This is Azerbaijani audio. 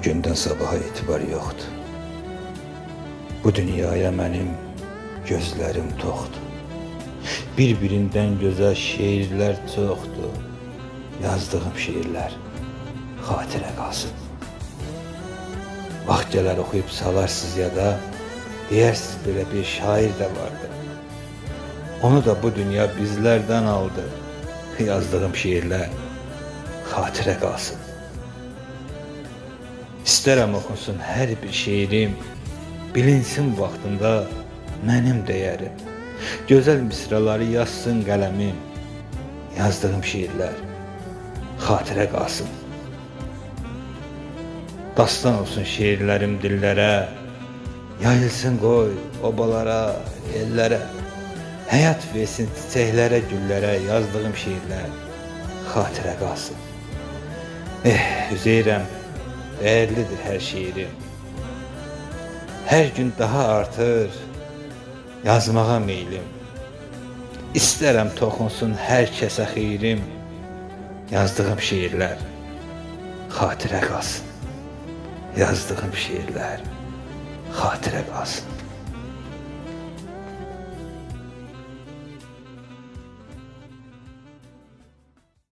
Bugündən sabaha etibar yoxdur. Bu dünyaya mənim gözlərim toxdur. Bir-birindən gözəl şeirlər çoxdur. Yazdığım şeirlər xatirə qalsın. Vaxt gələr oxuyub salarsız yada, deyərsiniz belə bir şair də vardı. Onu da bu dünya bizlərdən aldı. Yazdığım şeirlər xatirə qalsın. İstərəm oxunsun hər bir şeirim, bilinsin vaxtında mənim dəyərim. Gözəl misraları yazsın qələmim, yazdığım şeirlər xatirə qalsın. Dastan olsun şeirlərim dillərə, yayılsın qoy obalara, ellərə. Həyat versin çiçəklərə, güllərə, yazdığım şeirlər xatirə qalsın. Üzeyirəm, dəyərlidir hər şeirim. Hər gün daha artır yazmağa meylim. İstərəm toxunsun hər kəsə xeyrim, yazdığım şeirlər xatirə qalsın. Yazdığım şeirlər xatirə qalsın.